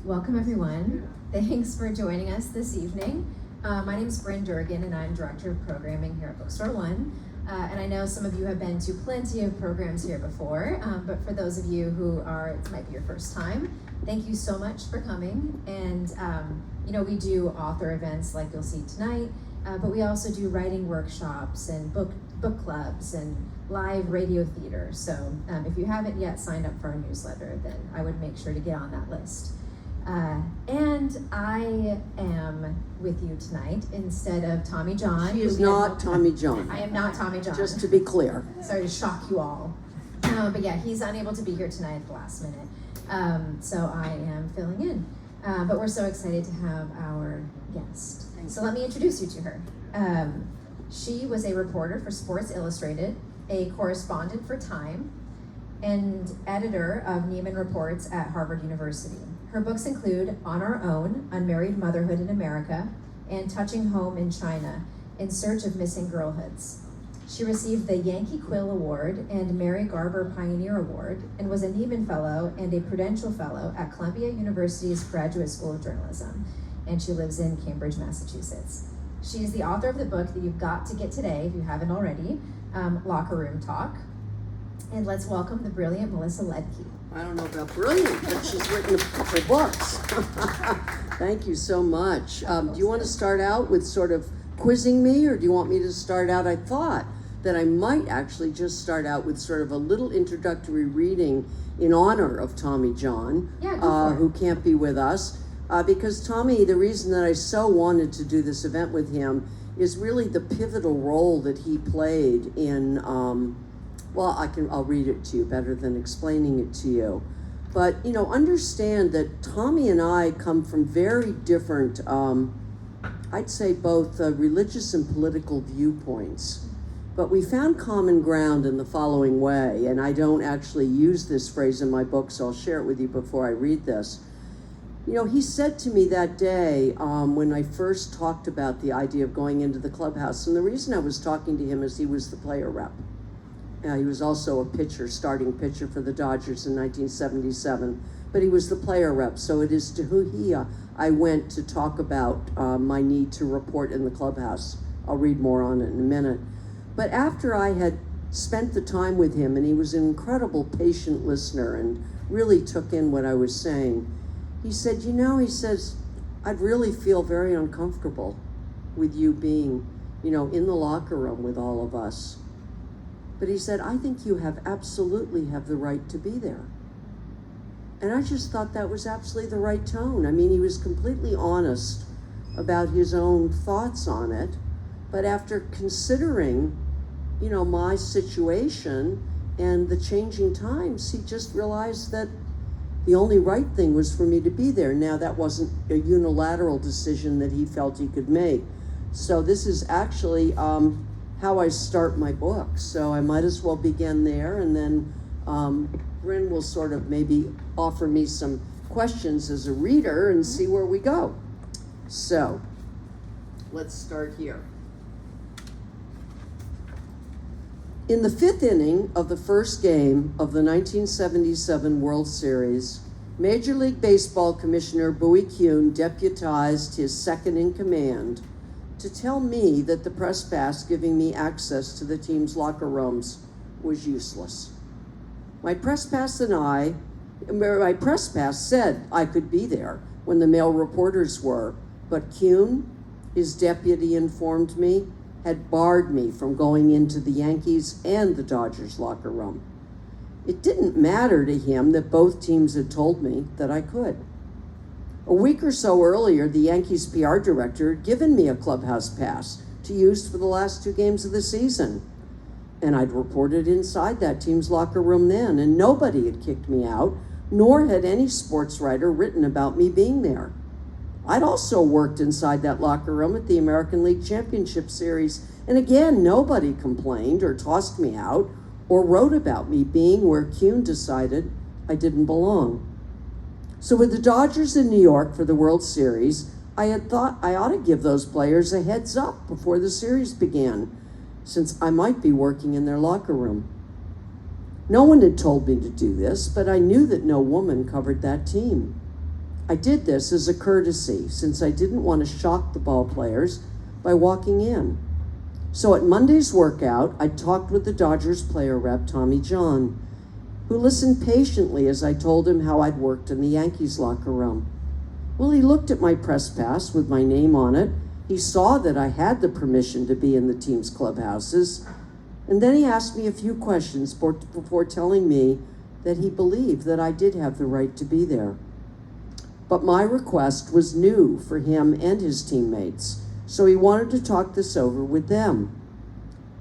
Welcome, everyone. Thanks for joining us this evening. My name is Bryn Durgan, and I'm Director of Programming here at Bookstore One. And I know some of you have been to plenty of programs here before, but for those of you who it might be your first time, thank you so much for coming. And we do author events like you'll see tonight, but we also do writing workshops and book clubs and live radio theater. So if you haven't yet signed up for our newsletter, then I would make sure to get on that list. And I am with you tonight instead of Tommy John. She is not Tommy John. I am not Tommy John. Just to be clear. Sorry to shock you all. But yeah, he's unable to be here tonight at the last minute. So I am filling in. But we're so excited to have our guest. So let me introduce you to her. She was a reporter for Sports Illustrated, a correspondent for Time, and editor of Neiman Reports at Harvard University. Her books include On Our Own, Unmarried Motherhood in America, and Touching Home in China, In Search of Missing Girlhoods. She received the Yankee Quill Award and Mary Garber Pioneer Award, and was a Neiman Fellow and a Prudential Fellow at Columbia University's Graduate School of Journalism, and she lives in Cambridge, Massachusetts. She is the author of the book that you've got to get today, if you haven't already, Locker Room Talk. And let's welcome the brilliant Melissa Ludtke. I don't know about brilliant, but she's written her books. Thank you so much. Do you want to start out with sort of quizzing me, or do you want me to start out? I thought that I might actually just start out with sort of a little introductory reading in honor of Tommy John, who can't be with us. Because Tommy, the reason that I so wanted to do this event with him is really the pivotal role that he played in, I'll read it to you better than explaining it to you. But, understand that Tommy and I come from very different, I'd say both religious and political viewpoints. But we found common ground in the following way, and I don't actually use this phrase in my book, so I'll share it with you before I read this. He said to me that day when I first talked about the idea of going into the clubhouse, and the reason I was talking to him is he was the player rep. He was also a starting pitcher for the Dodgers in 1977, but he was the player rep. So it is to who I went to talk about my need to report in the clubhouse. I'll read more on it in a minute. But after I had spent the time with him, and he was an incredible patient listener and really took in what I was saying, he said, he says, I'd really feel very uncomfortable with you being, in the locker room with all of us. But he said, I think you absolutely have the right to be there. And I just thought that was absolutely the right tone. I mean, he was completely honest about his own thoughts on it. But after considering, my situation and the changing times, he just realized that the only right thing was for me to be there. Now, that wasn't a unilateral decision that he felt he could make. So this is actually how I start my book. So I might as well begin there, and then Bryn will sort of maybe offer me some questions as a reader and see where we go. So let's start here. In the fifth inning of the first game of the 1977 World Series, Major League Baseball Commissioner Bowie Kuhn deputized his second-in-command to tell me that the press pass giving me access to the team's locker rooms was useless. My press pass said I could be there when the male reporters were, but Kuhn, his deputy, informed me, had barred me from going into the Yankees and the Dodgers locker room. It didn't matter to him that both teams had told me that I could. A week or so earlier, the Yankees PR director had given me a clubhouse pass to use for the last 2 games of the season. And I'd reported inside that team's locker room then, and nobody had kicked me out, nor had any sports writer written about me being there. I'd also worked inside that locker room at the American League Championship Series, and again, nobody complained or tossed me out or wrote about me being where Kuhn decided I didn't belong. So with the Dodgers in New York for the World Series, I had thought I ought to give those players a heads up before the series began, since I might be working in their locker room. No one had told me to do this, but I knew that no woman covered that team. I did this as a courtesy since I didn't want to shock the ball players by walking in. So at Monday's workout, I talked with the Dodgers player rep, Tommy John, who listened patiently as I told him how I'd worked in the Yankees locker room. Well, he looked at my press pass with my name on it. He saw that I had the permission to be in the team's clubhouses. And then he asked me a few questions before telling me that he believed that I did have the right to be there. But my request was new for him and his teammates, so he wanted to talk this over with them.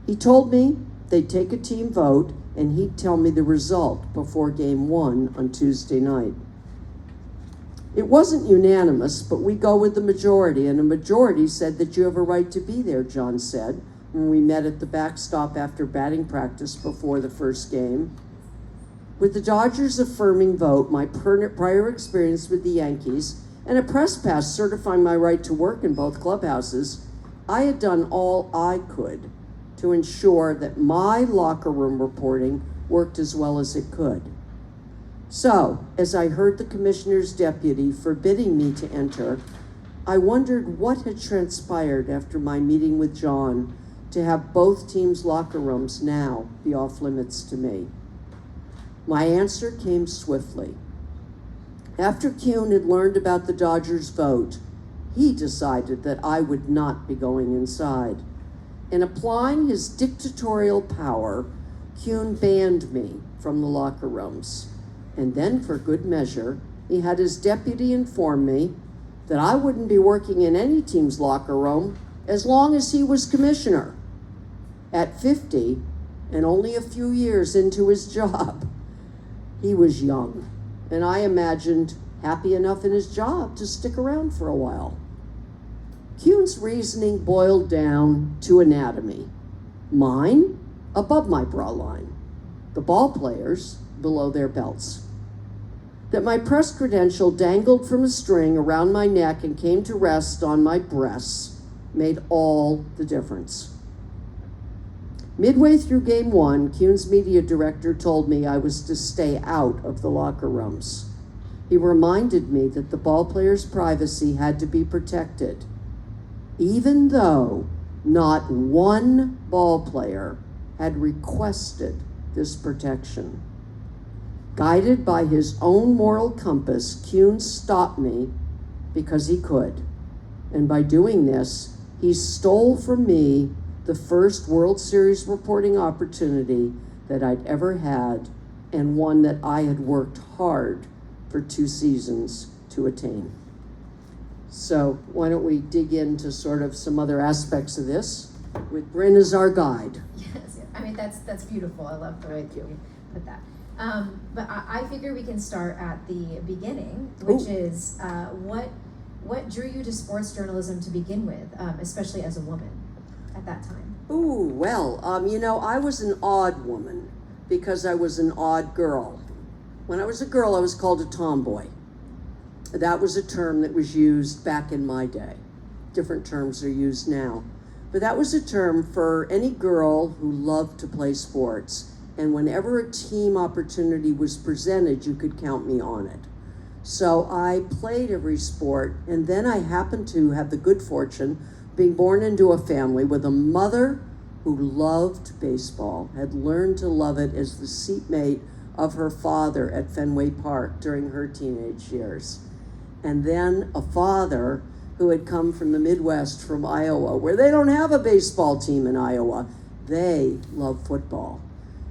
He told me they'd take a team vote and he'd tell me the result before Game 1 on Tuesday night. It wasn't unanimous, but we go with the majority, and a majority said that you have a right to be there, John said, when we met at the backstop after batting practice before the first game. With the Dodgers' affirming vote, my prior experience with the Yankees, and a press pass certifying my right to work in both clubhouses, I had done all I could to ensure that my locker room reporting worked as well as it could. So, as I heard the commissioner's deputy forbidding me to enter, I wondered what had transpired after my meeting with John to have both teams' locker rooms now be off limits to me. My answer came swiftly. After Kuhn had learned about the Dodgers' vote, he decided that I would not be going inside. In applying his dictatorial power, Kuhn banned me from the locker rooms. And then, for good measure, he had his deputy inform me that I wouldn't be working in any team's locker room as long as he was commissioner. At 50, and only a few years into his job, he was young, and I imagined happy enough in his job to stick around for a while. Kuhn's reasoning boiled down to anatomy. Mine, above my bra line. The ball players, below their belts. That my press credential dangled from a string around my neck and came to rest on my breasts made all the difference. Midway through Game 1, Kuhn's media director told me I was to stay out of the locker rooms. He reminded me that the ball players' privacy had to be protected, even though not one ball player had requested this protection. Guided by his own moral compass, Kuhn stopped me because he could. And by doing this, he stole from me the first World Series reporting opportunity that I'd ever had, and one that I had worked hard for 2 seasons to attain. So why don't we dig into sort of some other aspects of this with Bryn as our guide. Yes, I mean, that's beautiful. I love the way that you put that. But I figure we can start at the beginning, which is what drew you to sports journalism to begin with, especially as a woman at that time? Ooh, well, I was an odd woman because I was an odd girl. When I was a girl, I was called a tomboy. That was a term that was used back in my day. Different terms are used now. But that was a term for any girl who loved to play sports. And whenever a team opportunity was presented, you could count me on it. So I played every sport, and then I happened to have the good fortune of being born into a family with a mother who loved baseball, had learned to love it as the seatmate of her father at Fenway Park during her teenage years. And then a father who had come from the Midwest, from Iowa, where they don't have a baseball team in Iowa. They love football.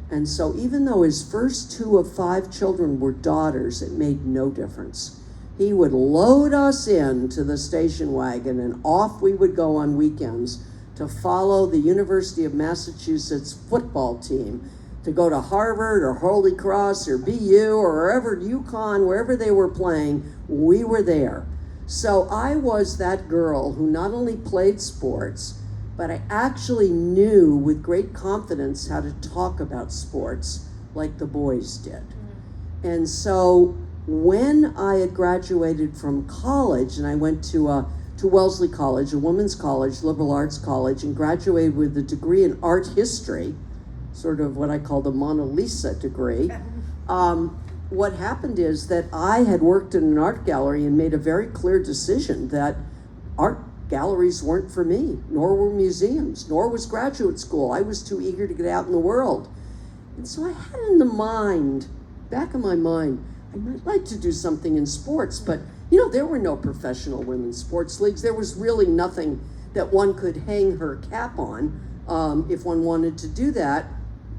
And so even though his first 2 of 5 children were daughters, it made no difference. He would load us into the station wagon and off we would go on weekends to follow the University of Massachusetts football team, to go to Harvard or Holy Cross or BU or wherever, UConn, wherever they were playing, we were there. So I was that girl who not only played sports, but I actually knew with great confidence how to talk about sports like the boys did. And so when I had graduated from college, and I went to Wellesley College, a women's college, liberal arts college, and graduated with a degree in art history, sort of what I call the Mona Lisa degree, what happened is that I had worked in an art gallery and made a very clear decision that art galleries weren't for me, nor were museums, nor was graduate school. I was too eager to get out in the world. And so I had in the mind, back of my mind, I might like to do something in sports, but there were no professional women's sports leagues. There was really nothing that one could hang her cap on if one wanted to do that,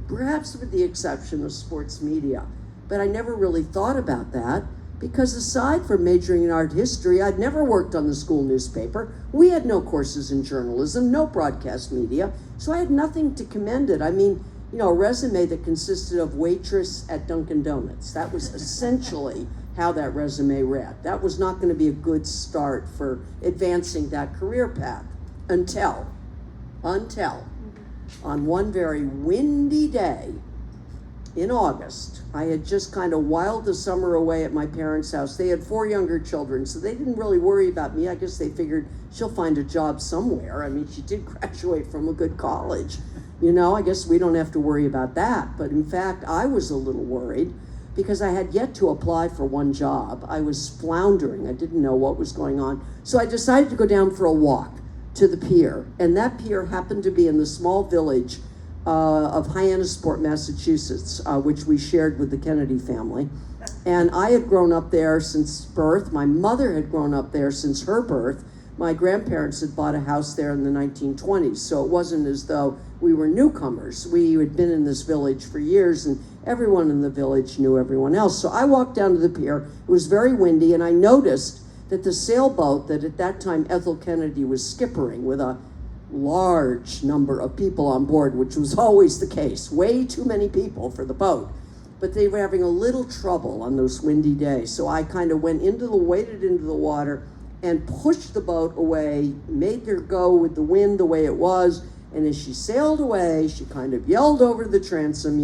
perhaps with the exception of sports media. But I never really thought about that because aside from majoring in art history, I'd never worked on the school newspaper. We had no courses in journalism, no broadcast media, so I had nothing to commend it. I mean, a resume that consisted of waitress at Dunkin' Donuts. That was essentially how that resume read. That was not going to be a good start for advancing that career path until on one very windy day in August, I had just kind of whiled the summer away at my parents' house. They had 4 younger children, so they didn't really worry about me. I guess they figured she'll find a job somewhere. I mean, she did graduate from a good college. I guess we don't have to worry about that. But in fact, I was a little worried because I had yet to apply for one job. I was floundering. I didn't know what was going on. So I decided to go down for a walk to the pier. And that pier happened to be in the small village of Hyannisport, Massachusetts, which we shared with the Kennedy family. And I had grown up there since birth. My mother had grown up there since her birth. My grandparents had bought a house there in the 1920s, so it wasn't as though we were newcomers. We had been in this village for years, and everyone in the village knew everyone else. So I walked down to the pier. It was very windy, and I noticed that the sailboat that at that time Ethel Kennedy was skippering with a large number of people on board, which was always the case, way too many people for the boat. But they were having a little trouble on those windy days. So I kind of waded into the water and pushed the boat away, made her go with the wind the way it was. And as she sailed away, she kind of yelled over the transom,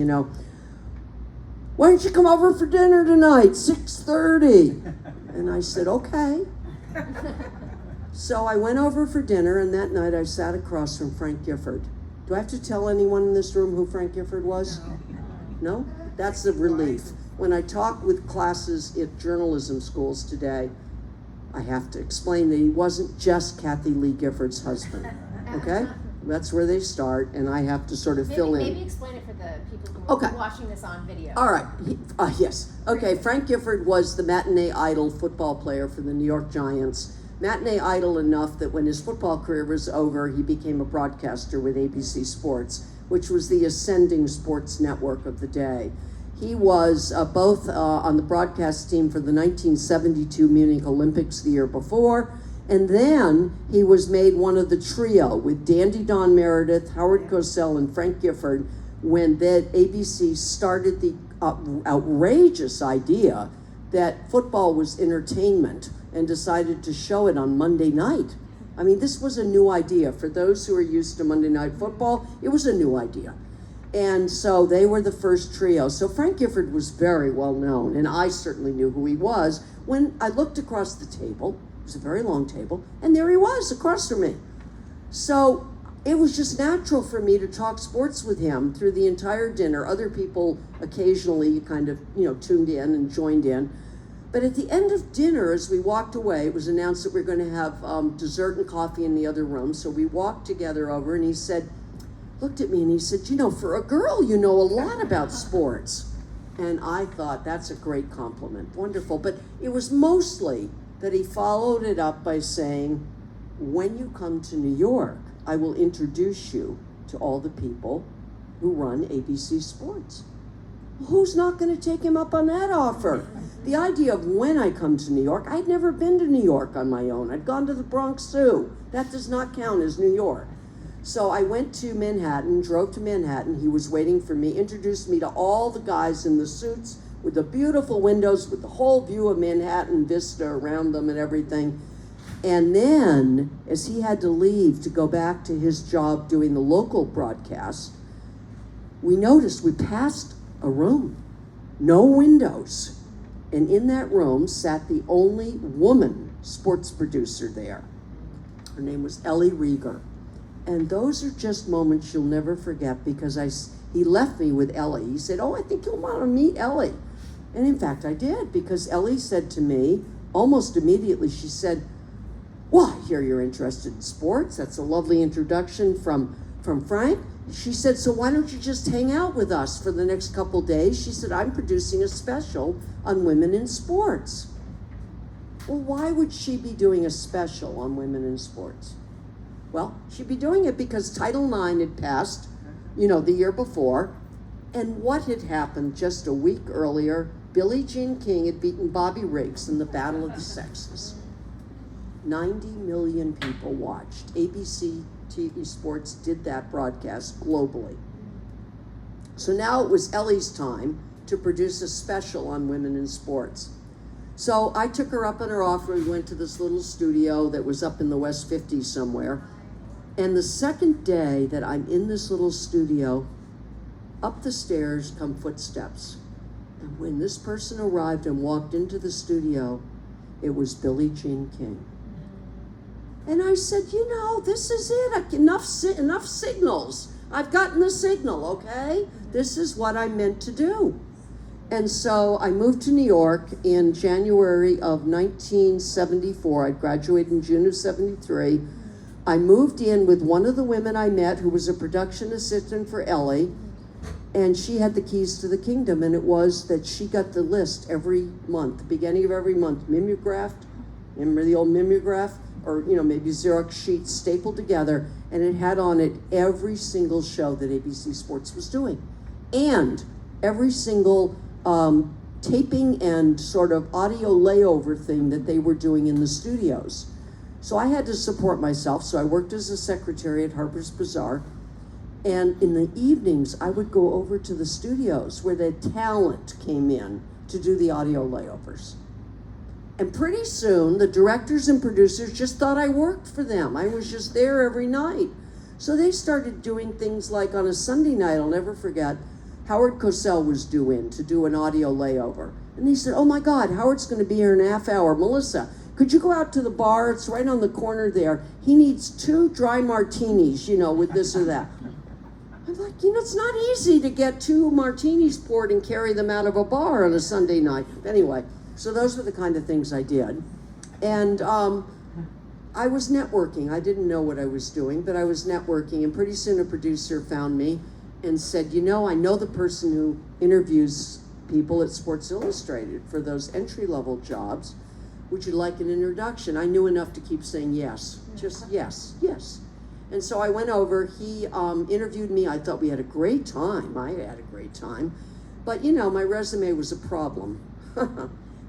"Why don't you come over for dinner tonight, 6:30? And I said, okay. So I went over for dinner, and that night I sat across from Frank Gifford. Do I have to tell anyone in this room who Frank Gifford was? No? That's a relief. When I talk with classes at journalism schools today, I have to explain that he wasn't just Kathy Lee Gifford's husband, okay? That's where they start, and I have to sort of fill in. Maybe explain it for the people who are watching this on video. All right. Yes. Okay, Frank Gifford was the matinee idol football player for the New York Giants. Matinee idol enough that when his football career was over, he became a broadcaster with ABC Sports, which was the ascending sports network of the day. He was both on the broadcast team for the 1972 Munich Olympics the year before, and then he was made one of the trio with Dandy Don Meredith, Howard Cosell, and Frank Gifford when that ABC started the outrageous idea that football was entertainment and decided to show it on Monday night. I mean, this was a new idea. For those who are used to Monday Night Football, it was a new idea. And so they were the first trio. So Frank Gifford was very well known, and I certainly knew who he was when I looked across the table. It was a very long table, and there he was across from me. So it was just natural for me to talk sports with him through the entire dinner. Other people occasionally kind of, tuned in and joined in. But at the end of dinner, as we walked away, it was announced that we were going to have dessert and coffee in the other room. So we walked together over, and he looked at me and he said, for a girl, you know a lot about sports. And I thought, that's a great compliment, wonderful. But it was mostly that he followed it up by saying, when you come to New York, I will introduce you to all the people who run ABC Sports. Who's not going to take him up on that offer? The idea of when I come to New York, I'd never been to New York on my own. I'd gone to the Bronx Zoo. That does not count as New York. So I went to Manhattan, drove to Manhattan. He was waiting for me, introduced me to all the guys in the suits with the beautiful windows, with the whole view of Manhattan vista around them and everything. And then, as he had to leave to go back to his job doing the local broadcast, we passed a room, no windows. And in that room sat the only woman sports producer there. Her name was Ellie Rieger. And those are just moments you'll never forget because he left me with Ellie. He said, I think you'll want to meet Ellie. And in fact, I did, because Ellie said to me, almost immediately, she said, well, I hear you're interested in sports. That's a lovely introduction from Frank. She said, so why don't you just hang out with us for the next couple days? She said, I'm producing a special on women in sports. Well, why would she be doing a special on women in sports? Well, she'd be doing it because Title IX had passed, the year before. And what had happened just a week earlier? Billie Jean King had beaten Bobby Riggs in the Battle of the Sexes. 90 million people watched. ABC TV Sports did that broadcast globally. So now it was Ellie's time to produce a special on women in sports. So I took her up on her offer. We went to this little studio that was up in the West 50s somewhere. And the second day that I'm in this little studio, up the stairs come footsteps. And when this person arrived and walked into the studio, it was Billie Jean King. And I said, this is it. Enough signals. I've gotten the signal, okay? This is what I meant to do. And so I moved to New York in January of 1974. I graduated in June of 73. I moved in with one of the women I met who was a production assistant for Ellie, and she had the keys to the kingdom, and it was that she got the list every month, beginning of every month, mimeographed. Remember the old mimeograph? Or, maybe Xerox sheets stapled together, and it had on it every single show that ABC Sports was doing. And every single taping and sort of audio layover thing that they were doing in the studios. So I had to support myself, so I worked as a secretary at Harper's Bazaar. And in the evenings, I would go over to the studios where the talent came in to do the audio layovers. And pretty soon, the directors and producers just thought I worked for them. I was just there every night. So they started doing things like on a Sunday night, I'll never forget, Howard Cosell was due in to do an audio layover. And they said, oh my God, Howard's gonna be here in a half hour. Melissa, could you go out to the bar? It's right on the corner there. He needs 2 dry martinis, with this or that. I'm like, it's not easy to get 2 martinis poured and carry them out of a bar on a Sunday night. Anyway, so those were the kind of things I did. And I was networking. I didn't know what I was doing, but I was networking. And pretty soon a producer found me and said, I know the person who interviews people at Sports Illustrated for those entry-level jobs. Would you like an introduction? I knew enough to keep saying yes. Just yes, yes. And so I went over. He interviewed me. I thought we had a great time. I had a great time. But, my resume was a problem.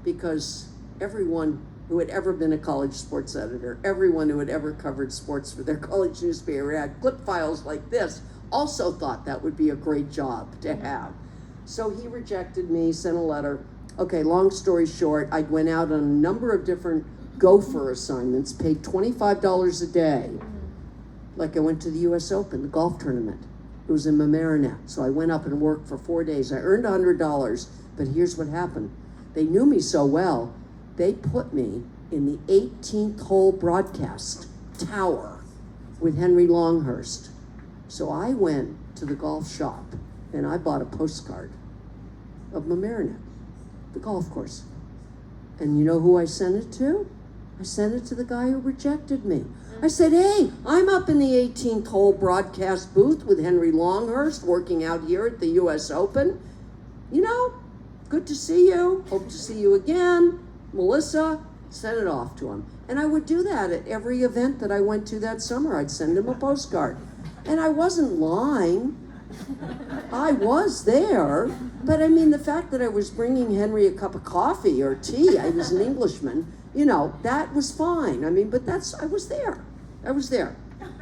Because everyone who had ever been a college sports editor, everyone who had ever covered sports for their college newspaper, had clip files like this, also thought that would be a great job to have. So he rejected me, sent a letter. Okay, long story short, I went out on a number of different gopher assignments, paid $25 a day. Like I went to the US Open, the golf tournament. It was in Mamaroneck. So I went up and worked for 4 days. I earned $100, but here's what happened. They knew me so well, they put me in the 18th hole broadcast tower with Henry Longhurst. So I went to the golf shop and I bought a postcard of Mamaroneck, the golf course. And you know who I sent it to? I sent it to the guy who rejected me. I said, hey, I'm up in the 18th hole broadcast booth with Henry Longhurst working out here at the US Open. Good to see you. Hope to see you again. Melissa, sent it off to him. And I would do that at every event that I went to that summer. I'd send him a postcard. And I wasn't lying. I was there. But the fact that I was bringing Henry a cup of coffee or tea, I was an Englishman, that was fine. But I was there. I was there.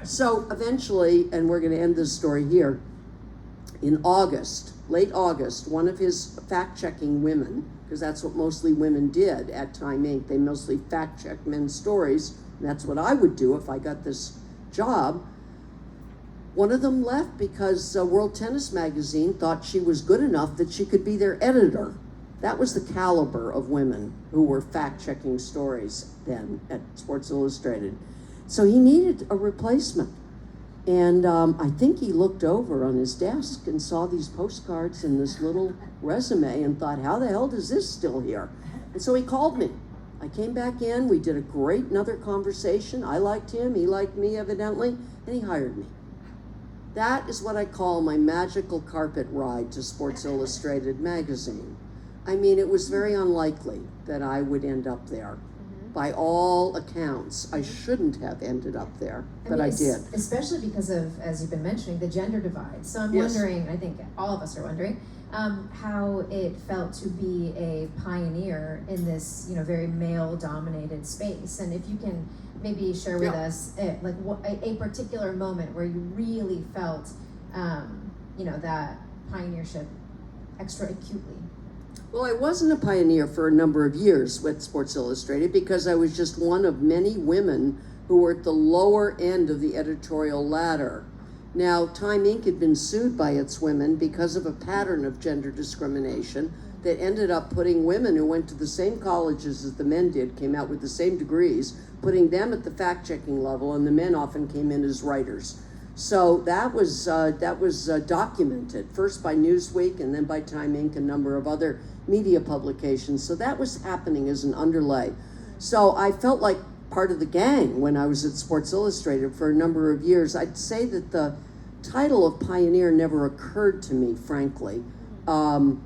So eventually, and we're going to end this story here, in August, late August, one of his fact-checking women, because that's what mostly women did at Time Inc., they mostly fact-checked men's stories, and that's what I would do if I got this job. One of them left because World Tennis Magazine thought she was good enough that she could be their editor. That was the caliber of women who were fact-checking stories then at Sports Illustrated. So he needed a replacement. And I think he looked over on his desk and saw these postcards and this little resume and thought, how the hell does this still here? And so he called me. I came back in, we did a great another conversation. I liked him, he liked me evidently, and he hired me. That is what I call my magical carpet ride to Sports Illustrated magazine. I mean, it was very unlikely that I would end up there. By all accounts, I shouldn't have ended up there, but I did. Especially because of, as you've been mentioning, the gender divide. So I'm Yes. wondering, I think all of us are wondering, how it felt to be a pioneer in this, very male-dominated space. And if you can maybe share with us, like a particular moment where you really felt, that pioneership extra acutely. Well, I wasn't a pioneer for a number of years with Sports Illustrated because I was just one of many women who were at the lower end of the editorial ladder. Now, Time Inc. had been sued by its women because of a pattern of gender discrimination that ended up putting women who went to the same colleges as the men did, came out with the same degrees, putting them at the fact-checking level, and the men often came in as writers. So that was documented, first by Newsweek and then by Time Inc., a number of other media publications. So that was happening as an underlay. So I felt like part of the gang when I was at Sports Illustrated for a number of years. I'd say that the title of pioneer never occurred to me, frankly. I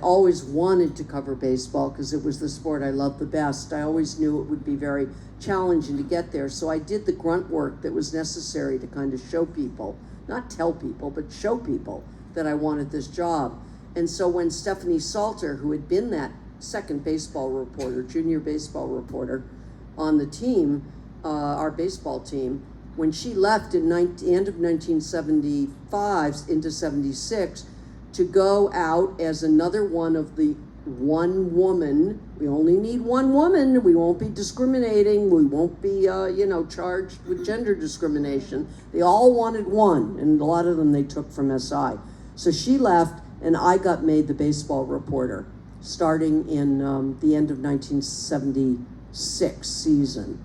always wanted to cover baseball because it was the sport I loved the best. I always knew it would be very challenging to get there. So I did the grunt work that was necessary to kind of show people, not tell people, but show people that I wanted this job. And so when Stephanie Salter, who had been that second baseball reporter, junior baseball reporter on the team, our baseball team, when she left in end of 1975 into 76 to go out as another one of the one woman, we only need one woman, we won't be discriminating, we won't be charged with gender discrimination. They all wanted one, and a lot of them they took from SI. So she left, and I got made the baseball reporter starting in the end of 1976 season.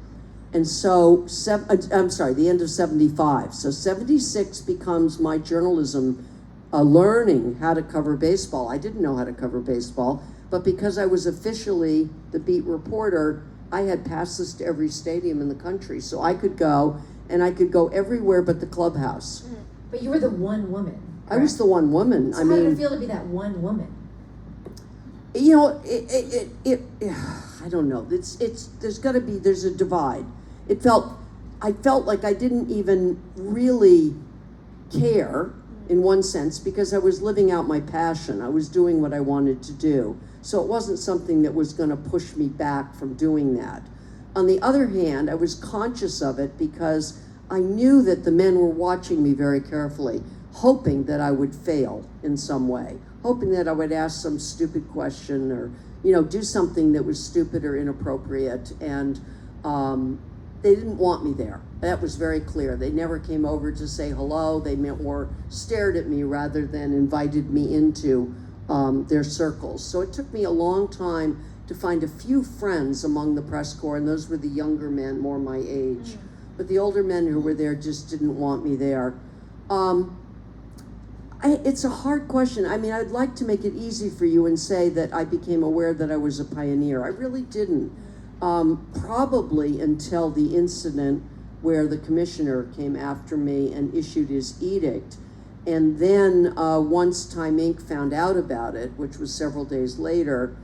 And so, the end of 75. So 76 becomes my journalism learning how to cover baseball. I didn't know how to cover baseball, but because I was officially the beat reporter, I had passes to every stadium in the country. So I could go, and I could go everywhere but the clubhouse. But you were the one woman. I was the one woman. So how did it feel to be that one woman? I don't know. There's a divide. I felt like I didn't even really care in one sense because I was living out my passion. I was doing what I wanted to do. So it wasn't something that was going to push me back from doing that. On the other hand, I was conscious of it because I knew that the men were watching me very carefully, hoping that I would fail in some way, hoping that I would ask some stupid question or, do something that was stupid or inappropriate. And they didn't want me there. That was very clear. They never came over to say hello. They more stared at me rather than invited me into their circles. So it took me a long time to find a few friends among the press corps, and those were the younger men, more my age. But the older men who were there just didn't want me there. It's a hard question. I mean, I'd like to make it easy for you and say that I became aware that I was a pioneer. I really didn't. Probably until the incident where the commissioner came after me and issued his edict. And then once Time Inc. found out about it, which was several days later,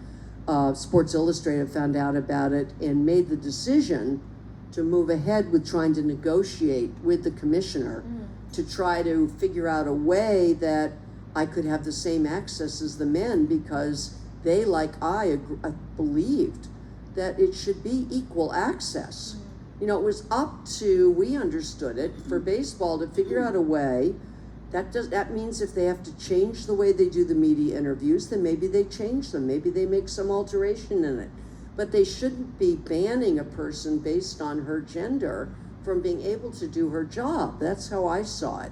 Sports Illustrated found out about it and made the decision to move ahead with trying to negotiate with the commissioner to try to figure out a way that I could have the same access as the men, because they, like I believed that it should be equal access. It was up to, we understood it, for baseball to figure out a way. That means if they have to change the way they do the media interviews, then maybe they change them. Maybe they make some alteration in it. But they shouldn't be banning a person based on her gender from being able to do her job. That's how I saw it.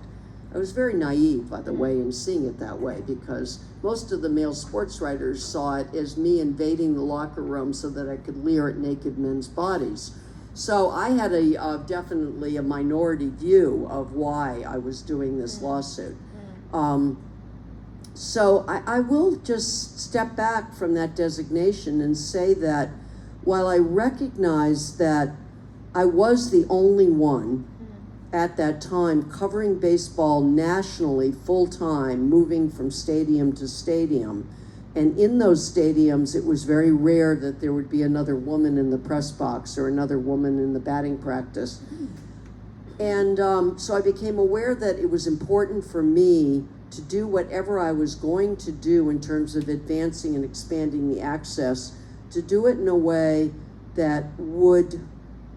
I was very naive, by the way, in seeing it that way, because most of the male sports writers saw it as me invading the locker room so that I could leer at naked men's bodies. So I had definitely a minority view of why I was doing this lawsuit. So I will just step back from that designation and say that while I recognize that I was the only one at that time covering baseball nationally full-time, moving from stadium to stadium, and in those stadiums it was very rare that there would be another woman in the press box or another woman in the batting practice. And so I became aware that it was important for me to do whatever I was going to do in terms of advancing and expanding the access, to do it in a way that would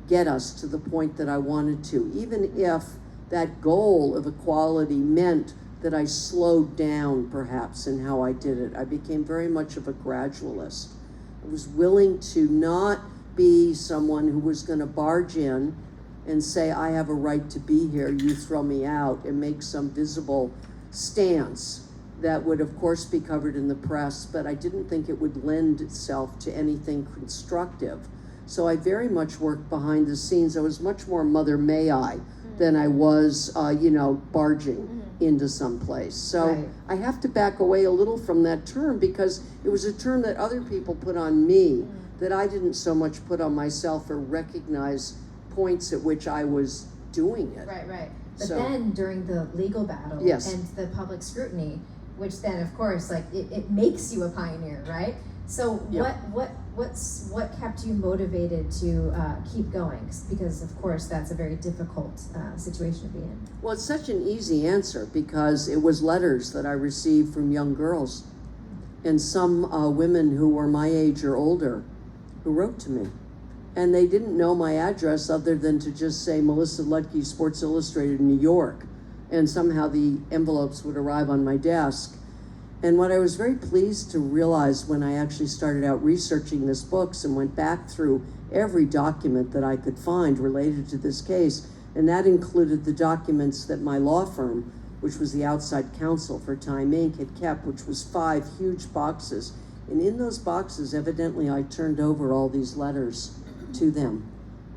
get us to the point that I wanted to, even if that goal of equality meant that I slowed down perhaps in how I did it. I became very much of a gradualist. I was willing to not be someone who was going to barge in and say, I have a right to be here, you throw me out, and make some visible stance that would of course be covered in the press, but I didn't think it would lend itself to anything constructive. So I very much worked behind the scenes. I was much more Mother May I than I was, barging into some place. So Right. I have to back away a little from that term because it was a term that other people put on me that I didn't so much put on myself or recognize points at which I was doing it. Right. But So- then during the legal battle Yes. and the public scrutiny, which then of course it makes you a pioneer, right? So Yeah. what kept you motivated to keep going? Because of course that's a very difficult situation to be in. Well, it's such an easy answer because it was letters that I received from young girls and some women who were my age or older who wrote to me. And they didn't know my address other than to just say Melissa Ludtke, Sports Illustrated, New York. And somehow the envelopes would arrive on my desk. And what I was very pleased to realize when I actually started out researching this books and went back through every document that I could find related to this case, and that included the documents that my law firm, which was the outside counsel for Time Inc., had kept, which was 5 huge boxes. And in those boxes, evidently, I turned over all these letters to them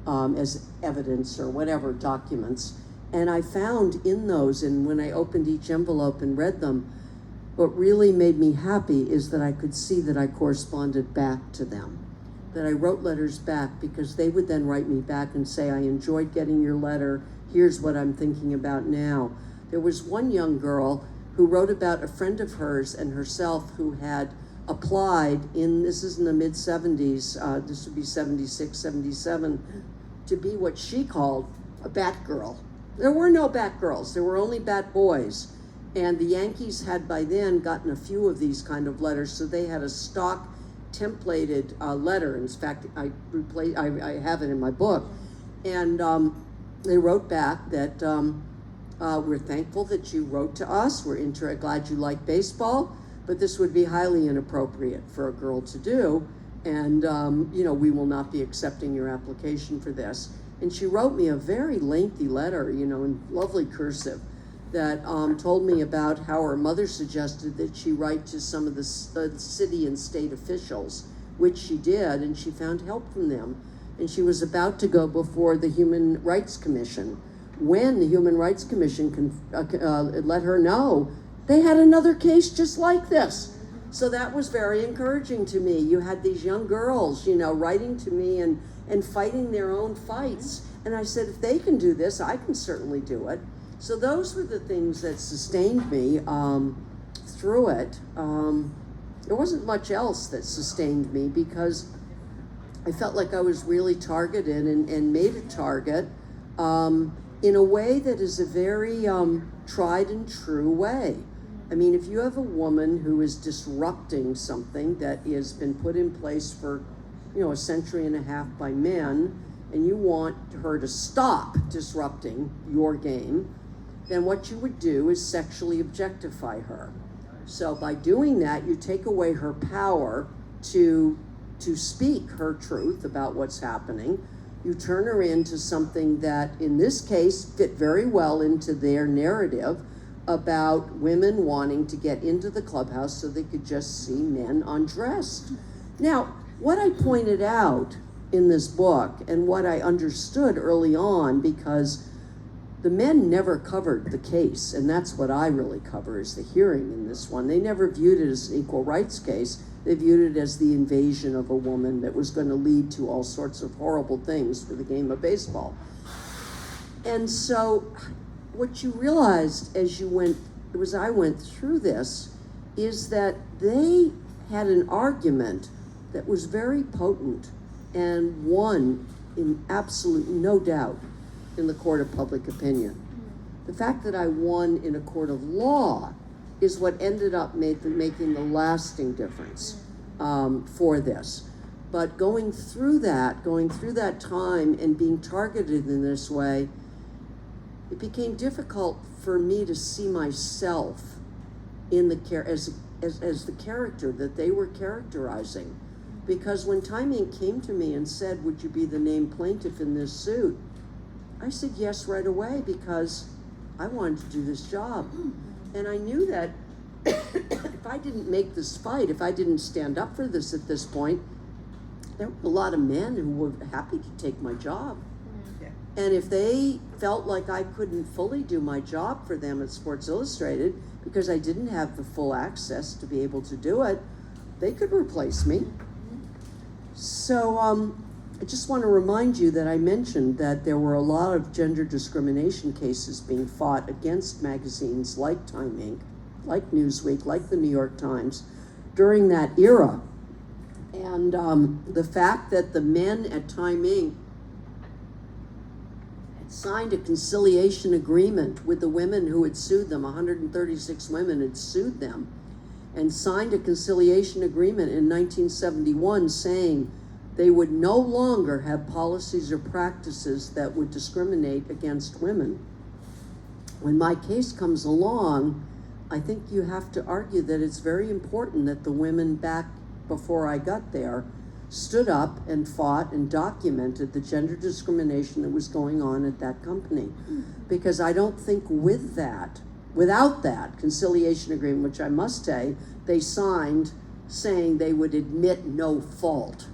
as evidence or whatever documents. And I found in those, and when I opened each envelope and read them, what really made me happy is that I could see that I corresponded back to them, that I wrote letters back, because they would then write me back and say, I enjoyed getting your letter, here's what I'm thinking about now. There was one young girl who wrote about a friend of hers and herself who had applied this is in the mid-70s, this would be 76, 77, to be what she called a bat girl. There were no bat girls, there were only bat boys. And the Yankees had by then gotten a few of these kind of letters, so they had a stock templated letter. In fact, I have it in my book. And they wrote back that we're thankful that you wrote to us, we're glad you like baseball, but this would be highly inappropriate for a girl to do, and we will not be accepting your application for this. And she wrote me a very lengthy letter, in lovely cursive, that told me about how her mother suggested that she write to some of the city and state officials, which she did, and she found help from them. And she was about to go before the Human Rights Commission when the Human Rights Commission let her know they had another case just like this. So that was very encouraging to me. You had these young girls, writing to me and fighting their own fights. And I said, if they can do this, I can certainly do it. So those were the things that sustained me through it. There wasn't much else that sustained me because I felt like I was really targeted and made a target in a way that is a very tried and true way. I mean, if you have a woman who is disrupting something that has been put in place for, a century and a half by men, and you want her to stop disrupting your game, then what you would do is sexually objectify her. So by doing that, you take away her power to speak her truth about what's happening. You turn her into something that, in this case, fit very well into their narrative about women wanting to get into the clubhouse so they could just see men undressed. Now, what I pointed out in this book and what I understood early on, because the men never covered the case, and that's what I really cover, is the hearing in this one. They never viewed it as an equal rights case. They viewed it as the invasion of a woman that was going to lead to all sorts of horrible things for the game of baseball. And so what you realized as I went through this is that they had an argument that was very potent and won in absolute no doubt in the court of public opinion. The fact that I won in a court of law is what ended up making the lasting difference for this. But going through that time and being targeted in this way, it became difficult for me to see myself in the as the character that they were characterizing. Because when Time Inc. came to me and said, would you be the named plaintiff in this suit? I said yes right away, because I wanted to do this job. And I knew that if I didn't make this fight, if I didn't stand up for this at this point, there were a lot of men who were happy to take my job. And if they felt like I couldn't fully do my job for them at Sports Illustrated because I didn't have the full access to be able to do it, they could replace me. So I just want to remind you that I mentioned that there were a lot of gender discrimination cases being fought against magazines like Time Inc., like Newsweek, like the New York Times during that era. And the fact that the men at Time Inc. had signed a conciliation agreement with the women who had sued them, 136 women had sued them, and signed a conciliation agreement in 1971 saying they would no longer have policies or practices that would discriminate against women. When my case comes along, I think you have to argue that it's very important that the women back before I got there stood up and fought and documented the gender discrimination that was going on at that company. Because I don't think without that conciliation agreement, which I must say, they signed saying they would admit no fault.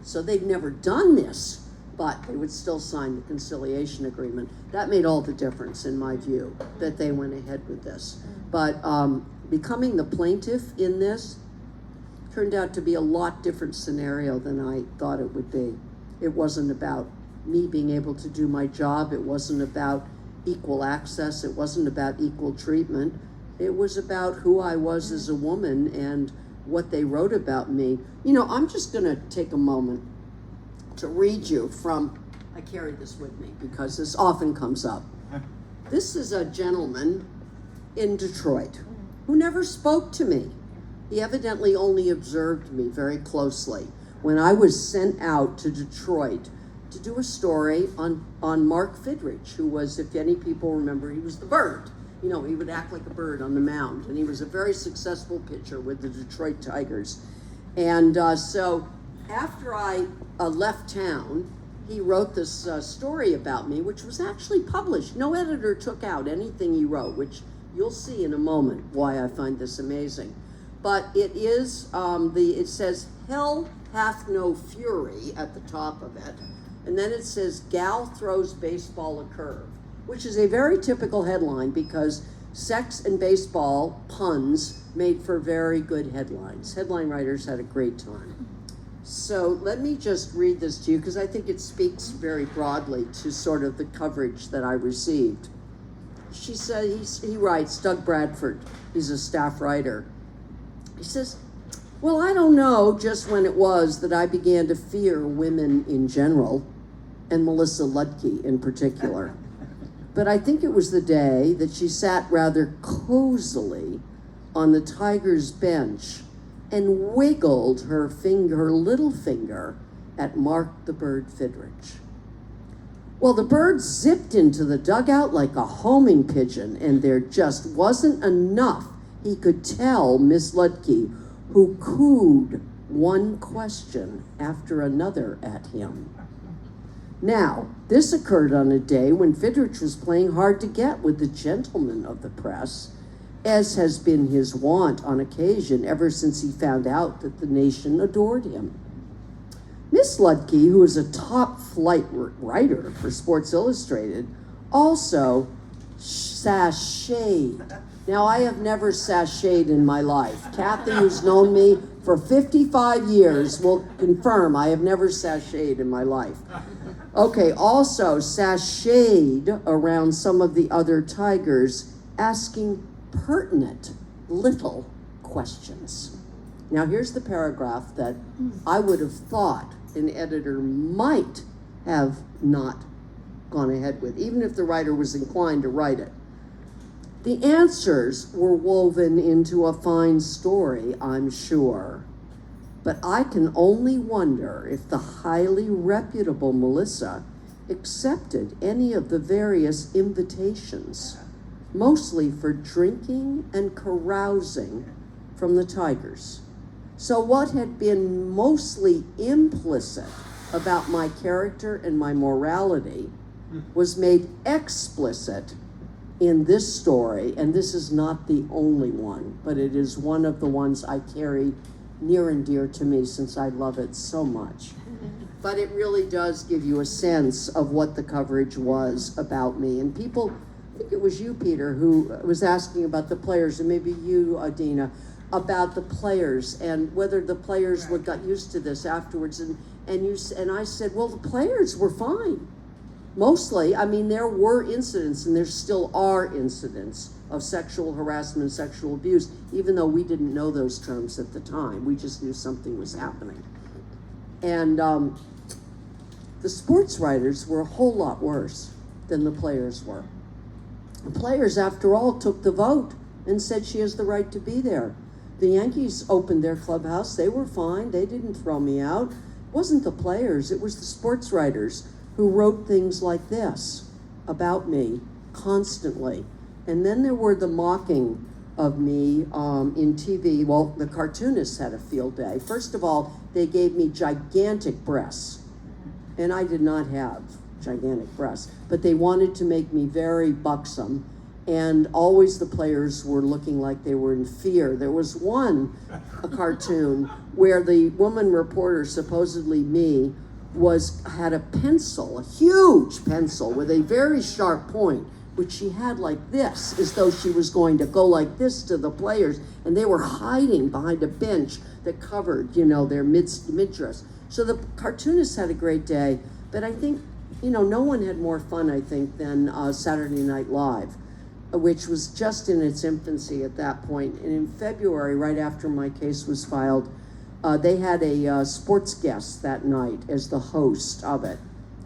So they've never done this, but they would still sign the conciliation agreement. That made all the difference in my view, that they went ahead with this. But becoming the plaintiff in this turned out to be a lot different scenario than I thought it would be. It wasn't about me being able to do my job. It wasn't about equal access. It wasn't about equal treatment. It was about who I was as a woman and what they wrote about me. You know, I'm just gonna take a moment to read you from, I carry this with me because this often comes up. This is a gentleman in Detroit who never spoke to me. He evidently only observed me very closely when I was sent out to Detroit to do a story on Mark Fidrich, who was, if any people remember, he was the bird. You know, he would act like a bird on the mound, and he was a very successful pitcher with the Detroit Tigers. And so after I left town, he wrote this story about me, which was actually published. No editor took out anything he wrote, which you'll see in a moment why I find this amazing. But it is, it says, "Hell hath no fury" at the top of it. And then it says, "Gal throws baseball a curve," which is a very typical headline because sex and baseball puns made for very good headlines. Headline writers had a great time. So let me just read this to you because I think it speaks very broadly to sort of the coverage that I received. She said, he writes, Doug Bradford, he's a staff writer. He says, "Well, I don't know just when it was that I began to fear women in general, and Melissa Ludtke in particular. But I think it was the day that she sat rather cozily on the Tigers bench and wiggled her little finger at Mark the Bird Fidrich. Well, the bird zipped into the dugout like a homing pigeon, and there just wasn't enough he could tell Miss Ludtke, who cooed one question after another at him. Now, this occurred on a day when Fidrich was playing hard to get with the gentlemen of the press, as has been his wont on occasion ever since he found out that the nation adored him. Miss Ludtke, who is a top flight writer for Sports Illustrated, also sashayed. Now, I have never sashayed in my life. Kathy, who's known me for 55 years, will confirm I have never sashayed in my life. Okay, also sashayed around some of the other tigers, asking pertinent little questions. Now, here's the paragraph that I would have thought an editor might have not gone ahead with, even if the writer was inclined to write it. The answers were woven into a fine story, I'm sure, but I can only wonder if the highly reputable Melissa accepted any of the various invitations, mostly for drinking and carousing from the tigers. So what had been mostly implicit about my character and my morality was made explicit in this story, and this is not the only one, but it is one of the ones I carry near and dear to me since I love it so much. But it really does give you a sense of what the coverage was about me. And people, I think it was you, Peter, who was asking about the players, and maybe you, Adina, about the players and whether the players got used to this afterwards. And I said, well, the players were fine. Mostly, I mean, there were incidents, and there still are incidents of sexual harassment and sexual abuse, even though we didn't know those terms at the time. We just knew something was happening. And the sports writers were a whole lot worse than the players were. The players, after all, took the vote and said she has the right to be there. The Yankees opened their clubhouse. They were fine. They didn't throw me out. It wasn't the players. It was the sports writers who wrote things like this about me constantly. And then there were the mocking of me in TV. Well, the cartoonists had a field day. First of all, they gave me gigantic breasts, and I did not have gigantic breasts, but they wanted to make me very buxom, and always the players were looking like they were in fear. There was a cartoon where the woman reporter, supposedly me, had a pencil, a huge pencil with a very sharp point, which she had like this, as though she was going to go like this to the players, and they were hiding behind a bench that covered, their midriffs. So the cartoonists had a great day, but I think, no one had more fun, I think, than Saturday Night Live, which was just in its infancy at that point. And in February, right after my case was filed, they had a sports guest that night as the host of it.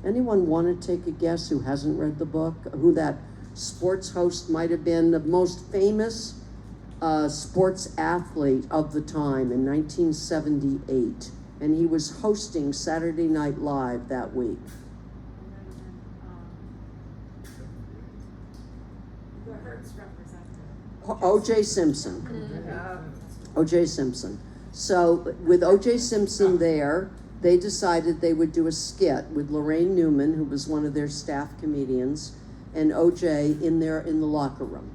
Anyone want to take a guess who hasn't read the book? Who that sports host might have been? The most famous sports athlete of the time in 1978. And he was hosting Saturday Night Live that week. The Hertz representative. O.J. Simpson. O.J. Simpson. So with O.J. Simpson there, they decided they would do a skit with Lorraine Newman, who was one of their staff comedians, and O.J. in the locker room.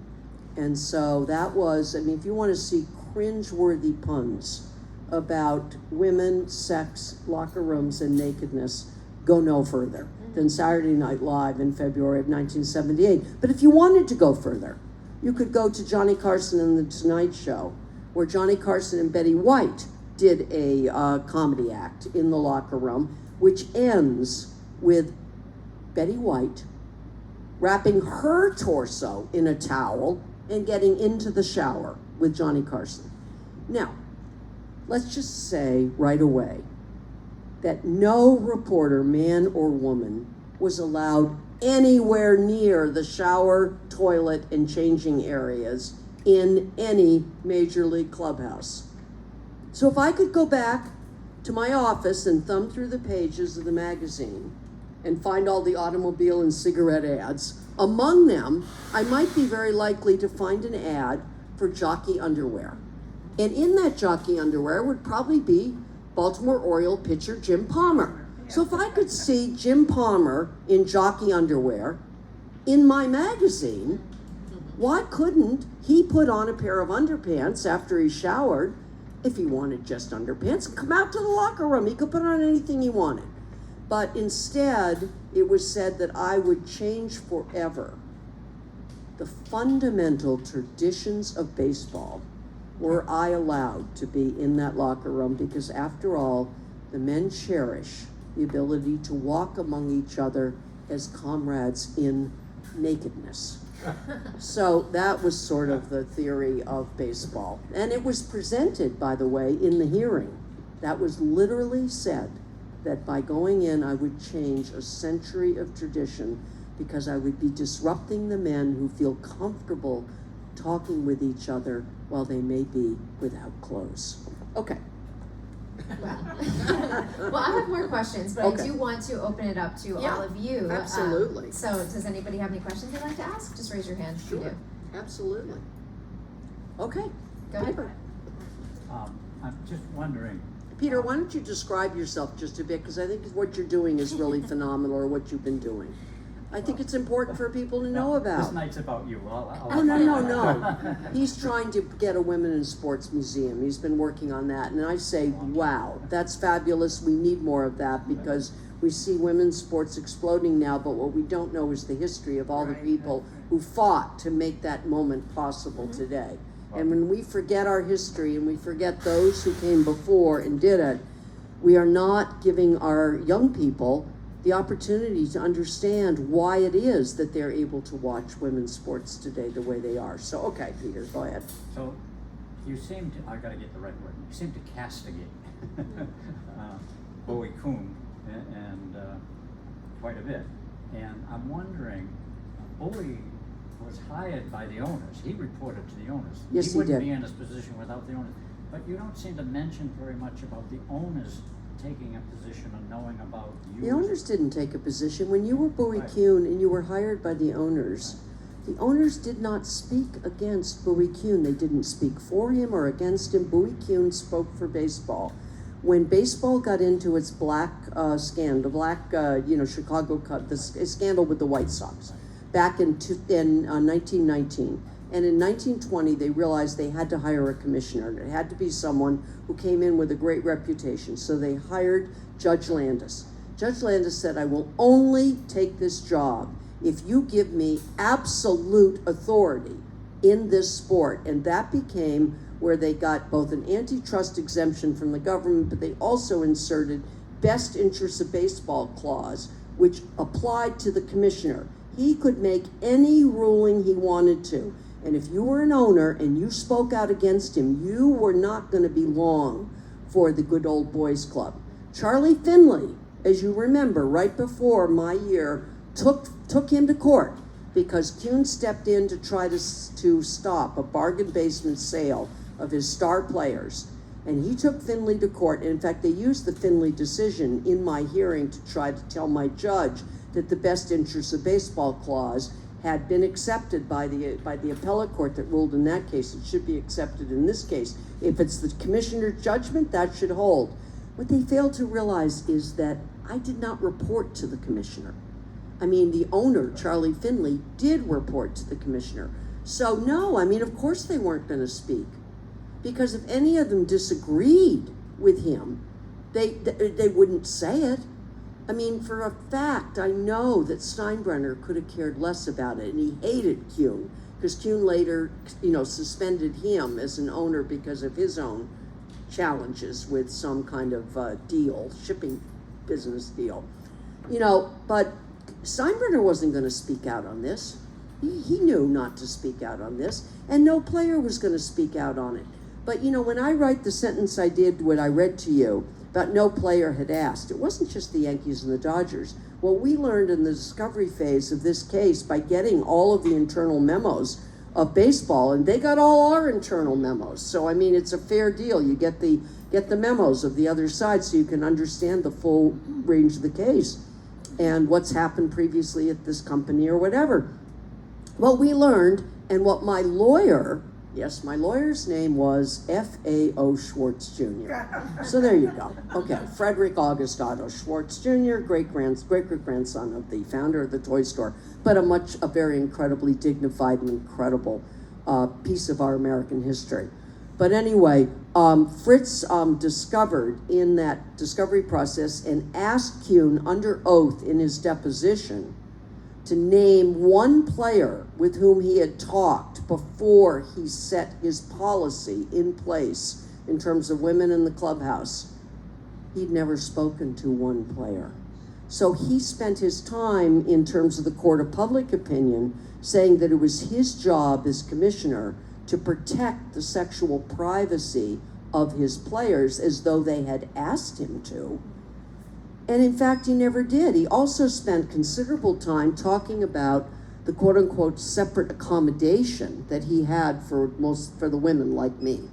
And so that was, if you want to see cringeworthy puns about women, sex, locker rooms, and nakedness, go no further than Saturday Night Live in February of 1978. But if you wanted to go further, you could go to Johnny Carson and the Tonight Show, where Johnny Carson and Betty White did a comedy act in the locker room, which ends with Betty White wrapping her torso in a towel and getting into the shower with Johnny Carson. Now, let's just say right away that no reporter, man or woman, was allowed anywhere near the shower, toilet, and changing areas in any major league clubhouse. So if I could go back to my office and thumb through the pages of the magazine and find all the automobile and cigarette ads, among them, I might be very likely to find an ad for jockey underwear. And in that jockey underwear would probably be Baltimore Oriole pitcher Jim Palmer. So if I could see Jim Palmer in jockey underwear in my magazine, why couldn't he put on a pair of underpants after he showered If he wanted just underpants, come out to the locker room. He could put on anything he wanted. But instead, it was said that I would change forever the fundamental traditions of baseball were I allowed to be in that locker room, because after all, the men cherish the ability to walk among each other as comrades in nakedness. So that was sort of the theory of baseball. And it was presented, by the way, in the hearing. That was literally said, that by going in, I would change a century of tradition, because I would be disrupting the men who feel comfortable talking with each other while they may be without clothes. Okay. Well, I have more questions, but Okay. I do want to open it up to Yeah, all of you. absolutely. So does anybody have any questions they'd like to ask? Just raise your hand if you do. Absolutely. Okay. Go ahead. Peter. I'm just wondering. Peter, why don't you describe yourself just a bit, because I think what you're doing is really phenomenal, or what you've been doing. I think it's important for people to know about. This night's about you. Oh, no. He's trying to get a women in sports museum. He's been working on that. And I say, wow, that's fabulous. We need more of that, because we see women's sports exploding now, but what we don't know is the history of all the people who fought to make that moment possible today. And when we forget our history and we forget those who came before and did it, we are not giving our young people the opportunity to understand why it is that they're able to watch women's sports today the way they are. So, okay, Peter, go ahead. So, you seem to, I gotta get the right word, you seem to castigate Bowie Kuhn and quite a bit. And I'm wondering, Bowie was hired by the owners. He reported to the owners. Yes, he wouldn't did. be in his position without the owners. But you don't seem to mention very much about the owners taking a position and knowing about you. The owners didn't take a position. When you were Bowie Right. Kuhn and you were hired by the owners did not speak against Bowie Kuhn. They didn't speak for him or against him. Bowie Kuhn spoke for baseball. When baseball got into its black scandal, Chicago Cubs, the scandal with the White Sox, back in 1919. And in 1920, they realized they had to hire a commissioner. It had to be someone who came in with a great reputation. So they hired Judge Landis. Judge Landis said, I will only take this job if you give me absolute authority in this sport. And that became where they got both an antitrust exemption from the government, but they also inserted best interests of baseball clause, which applied to the commissioner. He could make any ruling he wanted to. And if you were an owner and you spoke out against him, you were not going to be long for the good old boys club. Charlie Finley, as you remember, right before my year, took him to court because Kuhn stepped in to try to stop a bargain basement sale of his star players. And he took Finley to court. And in fact, they used the Finley decision in my hearing to try to tell my judge that the best interests of baseball clause had been accepted by the appellate court that ruled in that case. It should be accepted in this case. If it's the commissioner's judgment, that should hold. What they failed to realize is that I did not report to the commissioner. I mean, the owner, Charlie Finley, did report to the commissioner. So no, I mean, of course they weren't going to speak. Because if any of them disagreed with him, they wouldn't say it. I mean, for a fact, I know that Steinbrenner could have cared less about it, and he hated Kuhn, because Kuhn later, suspended him as an owner because of his own challenges with some kind of shipping business deal. But Steinbrenner wasn't going to speak out on this. He knew not to speak out on this, and no player was going to speak out on it. But, when I write the sentence I did, what I read to you, but no player had asked. It wasn't just the Yankees and the Dodgers. What we learned in the discovery phase of this case by getting all of the internal memos of baseball, and they got all our internal memos. So, I mean, it's a fair deal. You get the memos of the other side so you can understand the full range of the case and what's happened previously at this company or whatever. What we learned, and what my lawyer's name was F.A.O. Schwartz Jr. So there you go. Okay, Frederick August Otto Schwartz Jr., great-great-grandson of the founder of the toy store, but a very incredibly dignified and incredible piece of our American history. But anyway, Fritz discovered in that discovery process and asked Kuhn under oath in his deposition to name one player with whom he had talked before he set his policy in place in terms of women in the clubhouse. He'd never spoken to one player. So he spent his time in terms of the court of public opinion saying that it was his job as commissioner to protect the sexual privacy of his players as though they had asked him to. And in fact, he never did. He also spent considerable time talking about the quote unquote separate accommodation that he had for the women like me.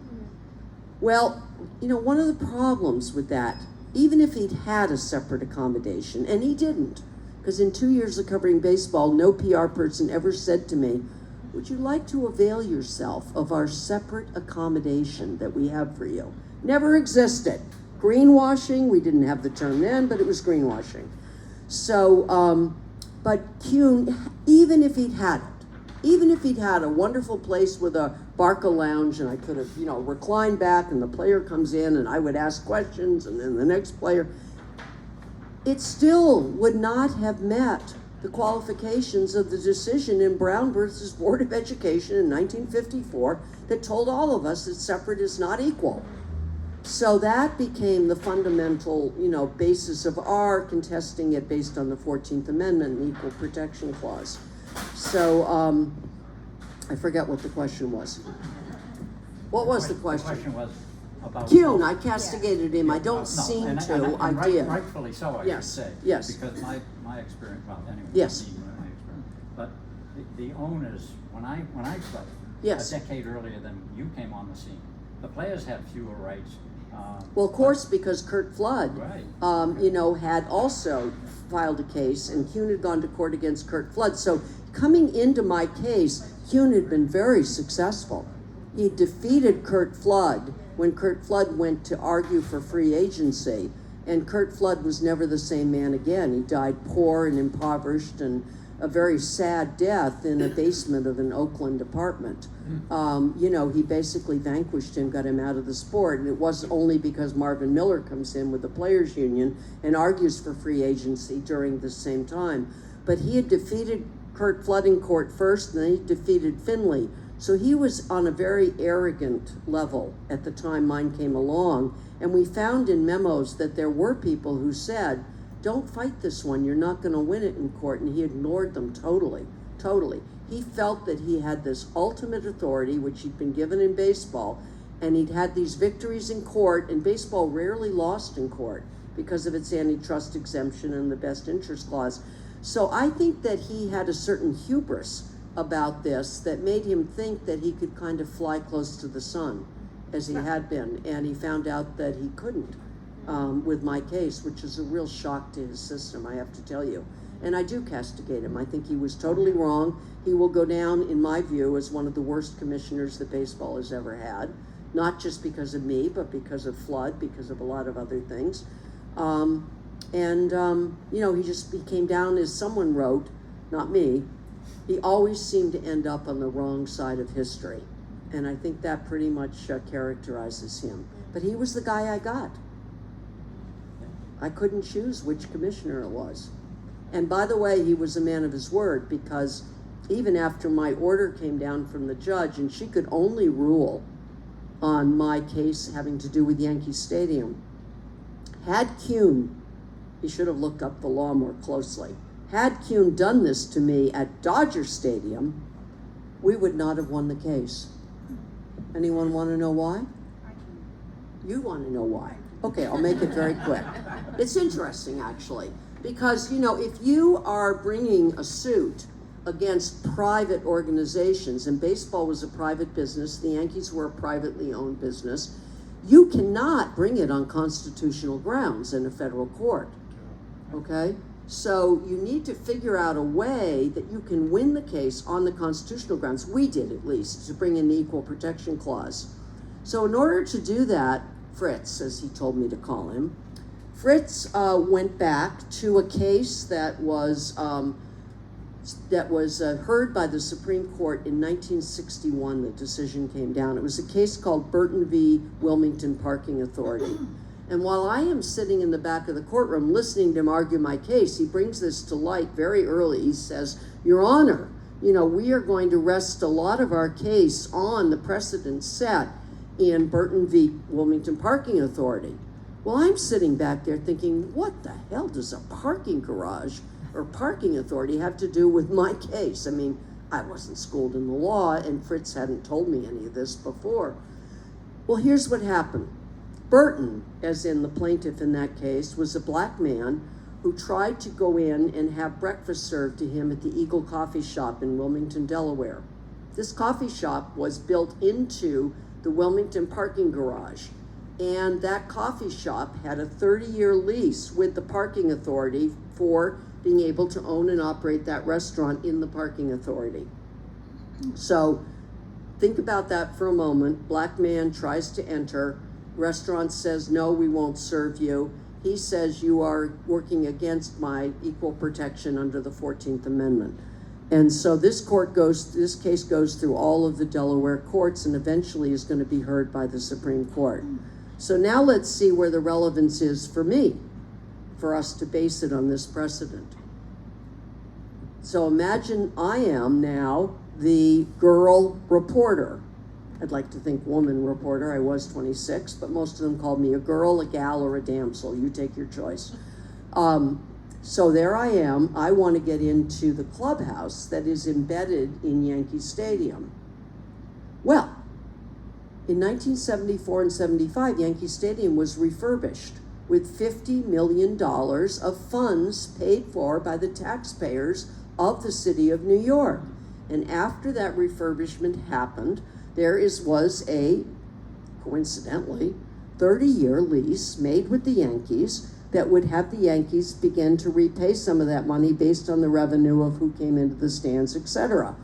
Well, one of the problems with that, even if he'd had a separate accommodation, and he didn't, because in 2 years of covering baseball, no PR person ever said to me, would you like to avail yourself of our separate accommodation that we have for you? Never existed. Greenwashing, we didn't have the term then, but it was greenwashing. So, but Kuhn, even if he'd had a wonderful place with a Barca lounge and I could have, reclined back and the player comes in and I would ask questions and then the next player, it still would not have met the qualifications of the decision in Brown versus Board of Education in 1954 that told all of us that separate is not equal. So that became the fundamental, basis of our contesting it based on the 14th Amendment and Equal Protection Clause. So I forget what the question was. What was the question? The question was about Kuhn, I castigated him. I don't seem and to. I did. Rightfully so, I Yes, should say. yes. Because my experience, well, anyway. Yes. My experience. But the owners, when I played, Yes. a decade earlier than you came on the scene, the players had fewer rights. Well, of course, because Kurt Flood, Right. had also filed a case, and Kuhn had gone to court against Kurt Flood. So coming into my case, Kuhn had been very successful. He defeated Kurt Flood when Kurt Flood went to argue for free agency, and Kurt Flood was never the same man again. He died poor and impoverished and a very sad death in a basement of an Oakland apartment. He basically vanquished him, got him out of the sport, and it wasn't only because Marvin Miller comes in with the players union and argues for free agency during the same time. But he had defeated Kurt Flood in court first, and then he defeated Finley. So he was on a very arrogant level at the time mine came along, and we found in memos that there were people who said, don't fight this one, you're not going to win it in court, and he ignored them totally. He felt that he had this ultimate authority, which he'd been given in baseball, and he'd had these victories in court, and baseball rarely lost in court because of its antitrust exemption and the best interest clause. So I think that he had a certain hubris about this that made him think that he could kind of fly close to the sun, as he had been, and he found out that he couldn't. With my case, which is a real shock to his system, I have to tell you. And I do castigate him. I think he was totally wrong. He will go down, in my view, as one of the worst commissioners that baseball has ever had, not just because of me, but because of Flood, because of a lot of other things. He came down, as someone wrote, not me, he always seemed to end up on the wrong side of history. And I think that pretty much characterizes him. But he was the guy I got. I couldn't choose which commissioner it was. And by the way, he was a man of his word, because even after my order came down from the judge, and she could only rule on my case having to do with Yankee Stadium, had Kuhn, he should have looked up the law more closely, had Kuhn done this to me at Dodger Stadium, we would not have won the case. Anyone want to know why? You want to know why? Okay, I'll make it very quick. It's interesting, actually, because, if you are bringing a suit against private organizations, and baseball was a private business, the Yankees were a privately owned business, you cannot bring it on constitutional grounds in a federal court, okay? So you need to figure out a way that you can win the case on the constitutional grounds. We did, at least, to bring in the Equal Protection Clause. So in order to do that, Fritz, as he told me to call him, Fritz went back to a case that was that was heard by the Supreme Court in 1961. The decision came down. It was a case called Burton v. Wilmington Parking Authority. And while I am sitting in the back of the courtroom listening to him argue my case, he brings this to light very early. He says, Your Honor, you know, we are going to rest a lot of our case on the precedent set in Burton v. Wilmington Parking Authority. Well, I'm sitting back there thinking, what the hell does a parking garage or parking authority have to do with my case? I mean, I wasn't schooled in the law, and Fritz hadn't told me any of this before. Well, here's what happened. Burton, as in the plaintiff in that case, was a black man who tried to go in and have breakfast served to him at the Eagle Coffee Shop in Wilmington, Delaware. This coffee shop was built into the Wilmington parking garage, and that coffee shop had a 30-year lease with the parking authority for being able to own and operate that restaurant in the parking authority. So think about that for a moment. Black man tries to enter. Restaurant says, no, we won't serve you. He says, you are working against my equal protection under the 14th Amendment. And so this case goes through all of the Delaware courts and eventually is going to be heard by the Supreme Court. So now let's see where the relevance is for me, for us to base it on this precedent. So imagine I am now the girl reporter. I'd like to think woman reporter. I was 26, but most of them called me a girl, a gal, or a damsel. You take your choice. So there I am. I want to get into the clubhouse that is embedded in Yankee Stadium. Well, in 1974 and 75, Yankee Stadium was refurbished with $50 million of funds paid for by the taxpayers of the city of New York. And after that refurbishment happened, there was a, coincidentally, 30-year lease made with the Yankees that would have the Yankees begin to repay some of that money based on the revenue of who came into the stands, etc.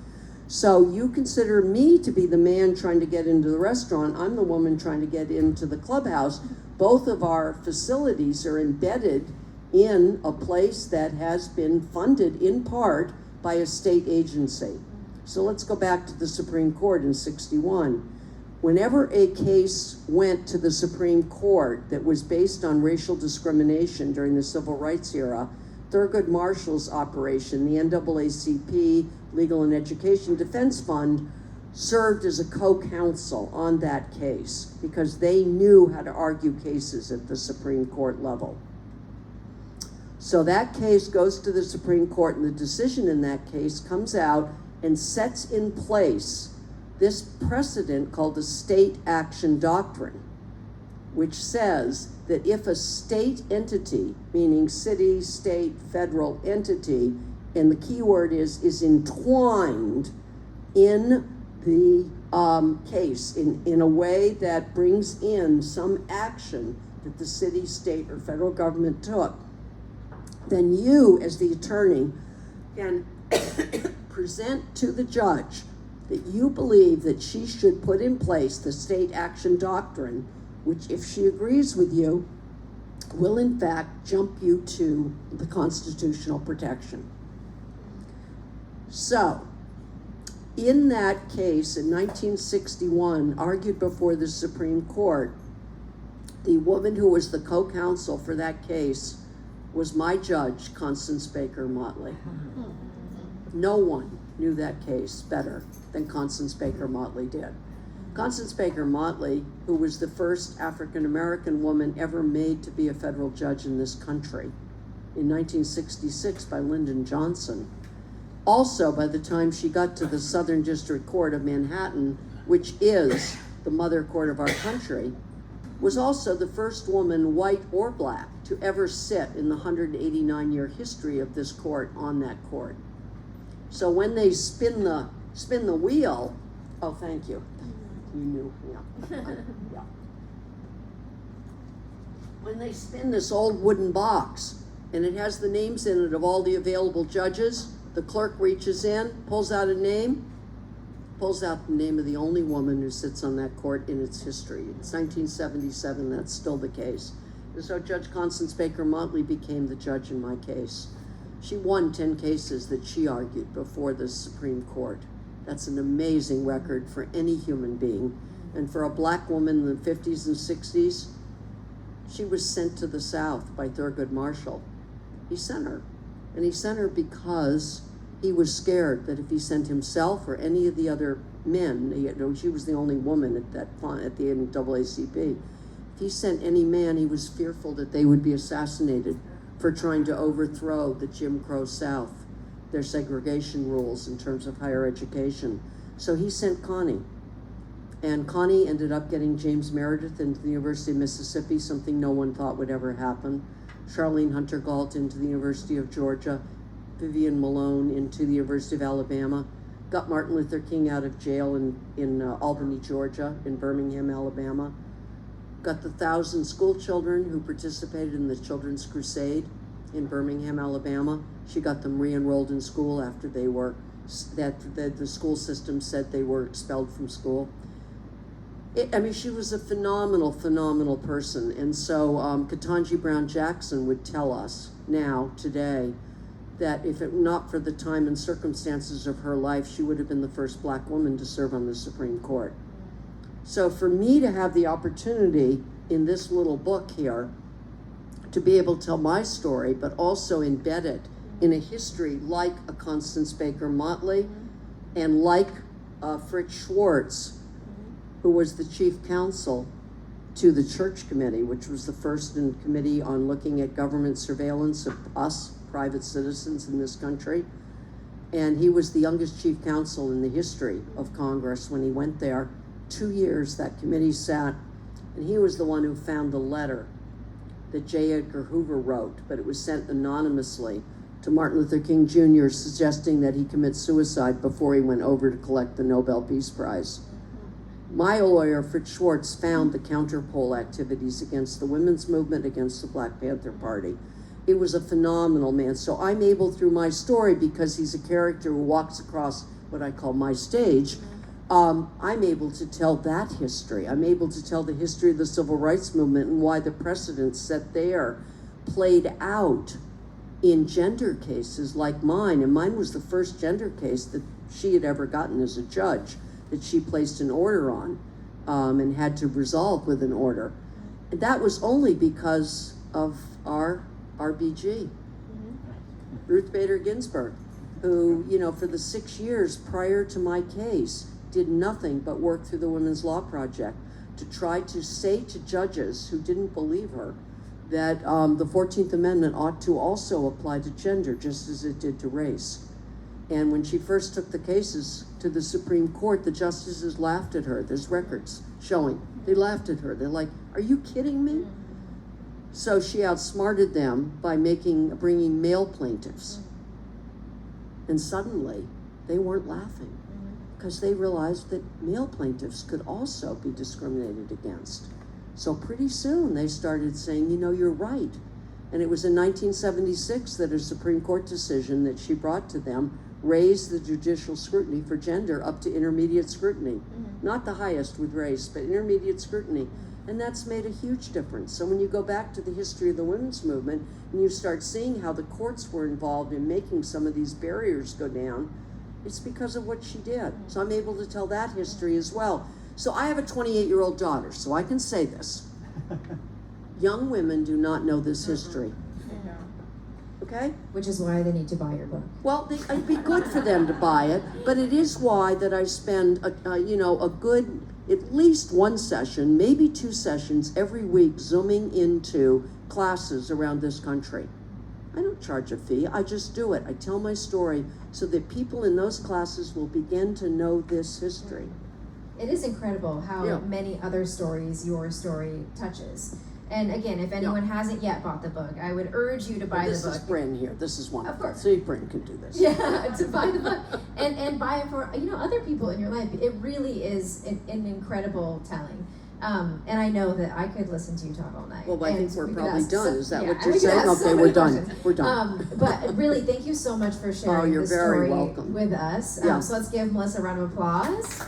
So you consider me to be the man trying to get into the restaurant. I'm the woman trying to get into the clubhouse. Both of our facilities are embedded in a place that has been funded in part by a state agency. So let's go back to the Supreme Court in '61. Whenever a case went to the Supreme Court that was based on racial discrimination during the Civil Rights era, Thurgood Marshall's operation, the NAACP Legal and Education Defense Fund, served as a co-counsel on that case because they knew how to argue cases at the Supreme Court level. So that case goes to the Supreme Court, and the decision in that case comes out and sets in place this precedent called the state action doctrine, which says that if a state entity, meaning city, state, federal entity, and the key word is entwined in the case in a way that brings in some action that the city, state, or federal government took, then you, as the attorney, can present to the judge that you believe that she should put in place the state action doctrine, which, if she agrees with you, will in fact jump you to the constitutional protection. So, in that case in 1961, argued before the Supreme Court, the woman who was the co-counsel for that case was my judge, Constance Baker Motley. No one knew that case better than Constance Baker Motley did. Constance Baker Motley, who was the first African-American woman ever made to be a federal judge in this country in 1966 by Lyndon Johnson. Also, by the time she got to the Southern District Court of Manhattan, which is the mother court of our country, was also the first woman, white or black, to ever sit in the 189-year history of this court on that court. So when they spin the wheel, oh, thank you. You knew, yeah. Yeah. When they spin this old wooden box, and it has the names in it of all the available judges, the clerk reaches in, pulls out a name, pulls out the name of the only woman who sits on that court in its history. It's 1977, that's still the case. And so Judge Constance Baker Motley became the judge in my case. She won 10 cases that she argued before the Supreme Court. That's an amazing record for any human being. And for a black woman in the 50s and 60s, she was sent to the South by Thurgood Marshall. He sent her. And he sent her because he was scared that if he sent himself or any of the other men, she was the only woman at the NAACP, if he sent any man, he was fearful that they would be assassinated for trying to overthrow the Jim Crow South, their segregation rules in terms of higher education. So he sent Connie. And Connie ended up getting James Meredith into the University of Mississippi, something no one thought would ever happen. Charlene Hunter Galt into the University of Georgia. Vivian Malone into the University of Alabama. Got Martin Luther King out of jail in Albany, Georgia, in Birmingham, Alabama. Got the 1,000 school children who participated in the Children's Crusade in Birmingham, Alabama. She got them re-enrolled in school after they were, the school system said they were expelled from school. She was a phenomenal, phenomenal person. And so Ketanji Brown Jackson would tell us now, today, that if it were not for the time and circumstances of her life, she would have been the first black woman to serve on the Supreme Court. So for me to have the opportunity in this little book here to be able to tell my story, but also embed it in a history like a Constance Baker Motley and like Fritz Schwartz, who was the chief counsel to the Church Committee, which was the first committee on looking at government surveillance of us, private citizens in this country. And he was the youngest chief counsel in the history of Congress when he went there. 2 years that committee sat, and he was the one who found the letter that J. Edgar Hoover wrote, but it was sent anonymously to Martin Luther King Jr., suggesting that he commit suicide before he went over to collect the Nobel Peace Prize. My lawyer, Fritz Schwartz, found the counterpole activities against the women's movement, against the Black Panther Party. It was a phenomenal man. So I'm able, through my story, because he's a character who walks across what I call my stage, I'm able to tell that history. I'm able to tell the history of the civil rights movement and why the precedents set there played out in gender cases like mine. And mine was the first gender case that she had ever gotten as a judge, that she placed an order on and had to resolve with an order. And that was only because of our RBG, Ruth Bader Ginsburg, who, for the 6 years prior to my case, did nothing but work through the Women's Law Project to try to say to judges who didn't believe her that the 14th Amendment ought to also apply to gender just as it did to race. And when she first took the cases to the Supreme Court, the justices laughed at her. There's records showing. They laughed at her. They're like, are you kidding me? So she outsmarted them by bringing male plaintiffs. And suddenly, they weren't laughing because they realized that male plaintiffs could also be discriminated against. So pretty soon they started saying, you're right. And it was in 1976 that a Supreme Court decision that she brought to them raised the judicial scrutiny for gender up to intermediate scrutiny. Not the highest with race, but intermediate scrutiny. And that's made a huge difference. So when you go back to the history of the women's movement and you start seeing how the courts were involved in making some of these barriers go down, it's because of what she did. So I'm able to tell that history as well. So I have a 28-year-old daughter, so I can say this. Young women do not know this history. Okay? Which is why they need to buy your book. Well, it'd be good for them to buy it, but it is why that I spend a good, at least one session, maybe 2 sessions every week zooming into classes around this country. I don't charge a fee, I just do it. I tell my story so that people in those classes will begin to know this history. It is incredible how many other stories your story touches. And again, if anyone hasn't yet bought the book, I would urge you to buy the book. This is Bryn here. This is one of course. See, Bryn can do this. Yeah, to buy the book and buy it for other people in your life. It really is an incredible telling. And I know that I could listen to you talk all night. Well, I think we're probably done. Is that what we you're saying? ask so Okay, many we're done. questions. We're done. But really, thank you so much for sharing you're the very story welcome. with us. Yeah. So let's give Melissa a round of applause.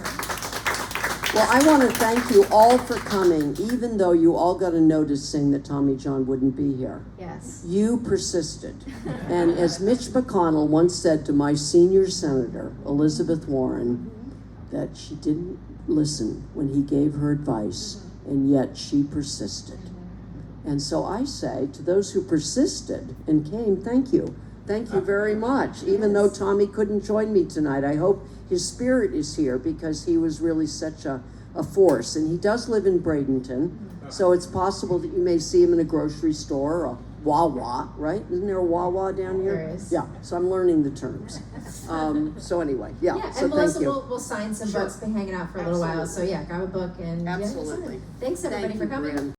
Well, I want to thank you all for coming, even though you all got a notice saying that Tommy John wouldn't be here. Yes. You persisted. And as Mitch McConnell once said to my senior senator, Elizabeth Warren, that she didn't listen when he gave her advice, and yet she persisted. And so I say to those who persisted and came, thank you. Thank you very much. Even though Tommy couldn't join me tonight, I hope his spirit is here because he was really such a force. And he does live in Bradenton, so it's possible that you may see him in a grocery store or a Wawa, right? Isn't there a Wawa down here? There is. Yeah, so I'm learning the terms. So anyway, yeah, Yeah, so and Melissa thank you. will sign some Sure. books, been hanging out for a little while, so Absolutely. yeah, grab a book and. Absolutely. Thanks everybody Thank for you, coming. Bryn.